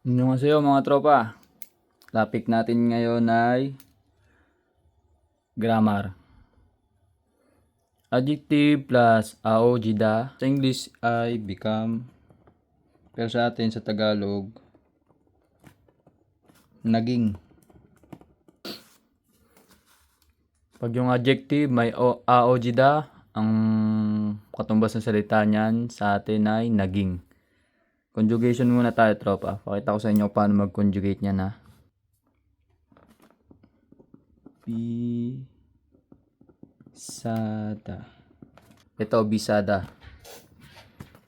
Annyeonghaseyo mga tropa. Topic natin ngayon ay grammar. Adjective plus aojida. Sa English ay become. Pero sa atin sa Tagalog, naging. Pag yung adjective may aojida, ang katumbas ng salita niyan sa atin ay naging. Conjugation muna tayo tropa. Pakita ko sa inyo paano mag-conjugate niya na. Bisada. Ito, bisada.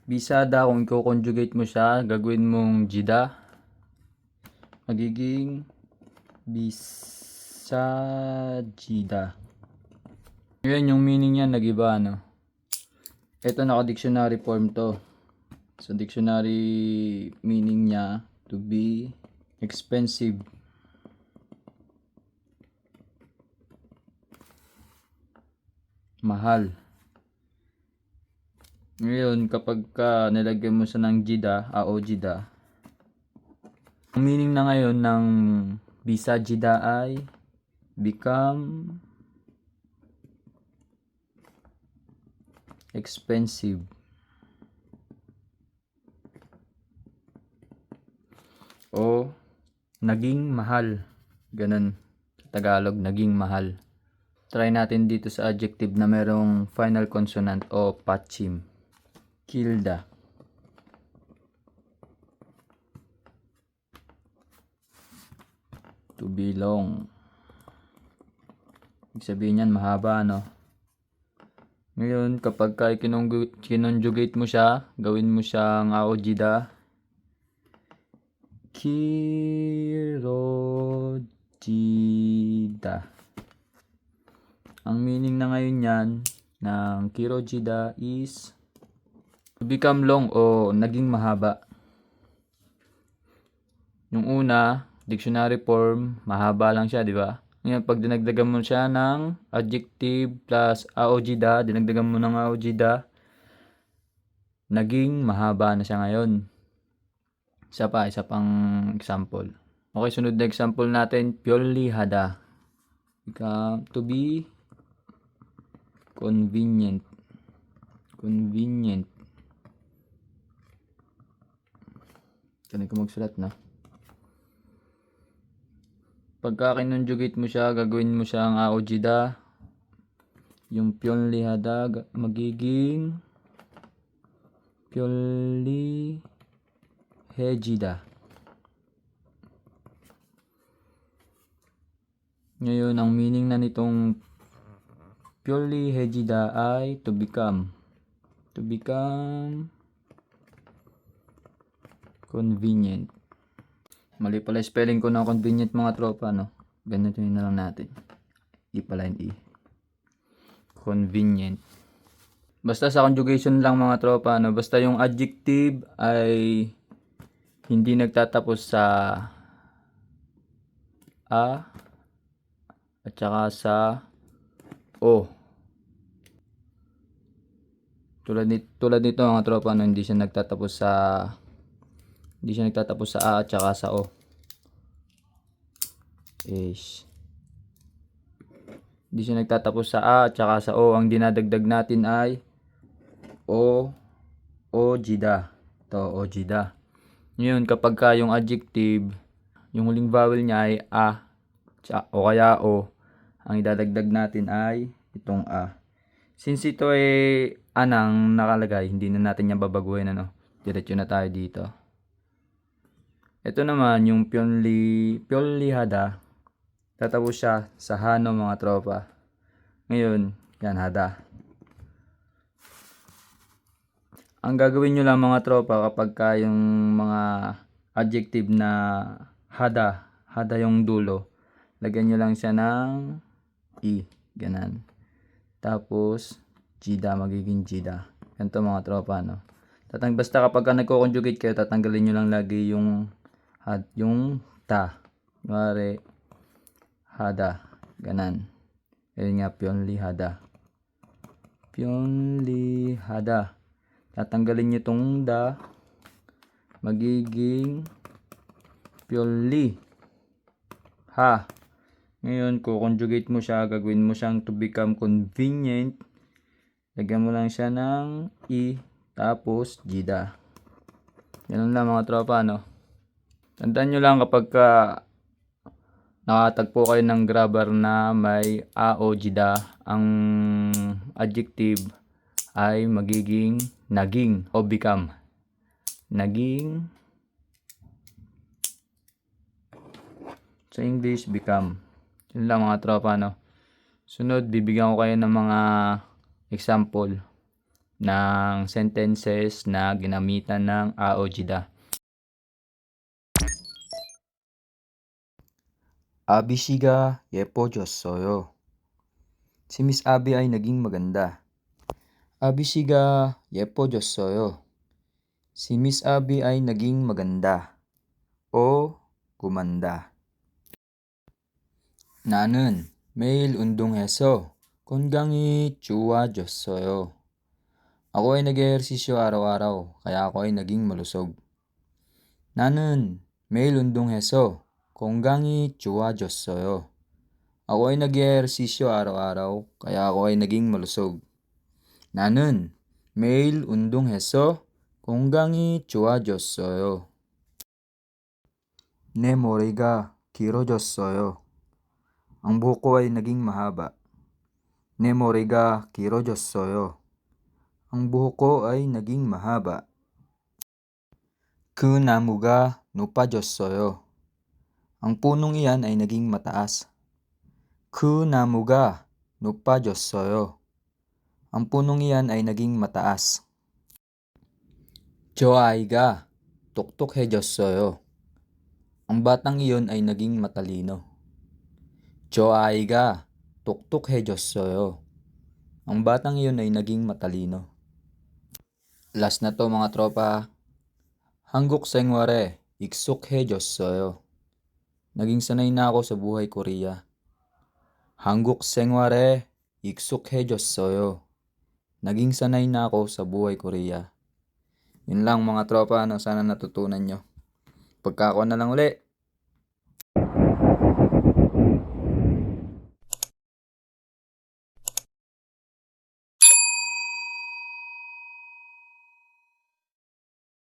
Bisada, kung i-conjugate mo siya, gagawin mong jida. Magiging bisajida. Ngayon, yung meaning niya nag-iba, no? Ito, naka-dictionary form to. So, dictionary meaning niya, to be expensive. Mahal. Ngayon, kapag nilagyan mo siya ng jida, aojida, ang meaning na ngayon ng bisajida ay become expensive. O naging mahal. Ganun. Sa Tagalog, naging mahal. Try natin dito sa adjective na merong final consonant o patchim. Kilda. To be long. Ibig sabihin yan, mahaba, no? Ngayon, kapag kinonjugate mo siya, gawin mo siyang aojida. Kirojida. Ang meaning na ngayon yan ng kirojida is to become long o naging mahaba. Yung una, dictionary form, mahaba lang siya, di ba? Ngayon, pag dinagdagan mo siya ng adjective plus aojida, dinagdagan mo ng aojida, naging mahaba na siya ngayon. Isa pang example. Okay, sunod na example natin, pyolihada. To be convenient. Convenient. Kanina ko magsulat na. Pagka kinonjugate mo siya, gagawin mo siyang aojida. Yung pyonlihada magiging pyolihejida. Ngayon, ang meaning na nitong pyolihejida ay to become. To become convenient. Mali pala spelling ko ng convenient mga tropa, no? Ganito yun na lang natin. I pala yung I. Convenient. Basta sa conjugation lang mga tropa, no? Basta yung adjective ay hindi nagtatapos sa a at saka sa o. Tulad nito mga tropa, no? Hindi siya nagtatapos sa a at saka sa o. Hindi siya nagtatapos sa a at saka sa o. Ang dinadagdag natin ay ojida. Ito, ojida. Ngayon, kapag yung adjective, yung huling vowel niya ay a o kaya o, ang idadagdag natin ay itong a. Since ito ay anang nakalagay, hindi na natin yan babaguhin, ano? Diretso na tayo dito. Ito naman, yung pyonlihada, tatapos siya sa hano mga tropa. Ngayon, yan, hada. Ang gagawin nyo lang mga tropa kapag yung mga adjective na hada yung dulo, lagyan nyo lang siya ng i, ganan. Tapos, jida, magiging jida. Ganito mga tropa, no? Basta kapag nagko-conjugate kayo, tatanggalin nyo lang lagi yung ta. Mare, hada, ganan. Ayun nga, pyonlihada. Tatanggalin nyo itong da, magiging purely. Ha. Ngayon, conjugate mo siya, gagawin mo siyang to become convenient. Lagyan mo lang siya ng E, tapos jida. Ganun lang mga tropa, no? Tandaan nyo lang kapag nakatagpo kayo ng grammar na may a o jida, ang adjective ay magiging naging o become. Naging, sa English, become. Yun lang mga tropa, no? Sunod, bibigyan ko kayo ng mga example ng sentences na ginamitan ng a o jida. Abi 씨가 예뻐졌어요. Si Miss Abby ay naging maganda. Abi 씨가 예뻐졌어요. Si Miss Abby ay naging maganda o gumanda. 나는 매일 운동해서 건강이 좋아졌어요. Ako ay nag-ehersisyo araw-araw, kaya ako ay naging malusog. 나는 매일 운동해서 건강이 좋아졌어요. Ako ay nag-ehersisyo araw-araw, kaya ako ay naging malusog. 나는 매일 운동해서 건강이 좋아졌어요. 내 머리가 길어졌어요. Ang buhok ko ay naging mahaba. 내 머리가 길어졌어요. Ang buhok ko ay naging mahaba. 그 나무가 높아졌어요. Ang punong iyan ay naging mataas. 그 나무가 높아졌어요. Ang punong iyan ay naging mataas. 저 아이가 똑똑해졌어요. Ang batang iyon ay naging matalino. 저 아이가 똑똑해졌어요. Ang batang iyon ay naging matalino. Last na to mga tropa. 한국 생활에 익숙해졌어요. Naging sanay na ako sa buhay Korea. 한국 생활에 익숙해졌어요. Naging sanay na ako sa buhay Korea. Yun lang mga tropa, sana natutunan nyo. Pagka ako na lang uli.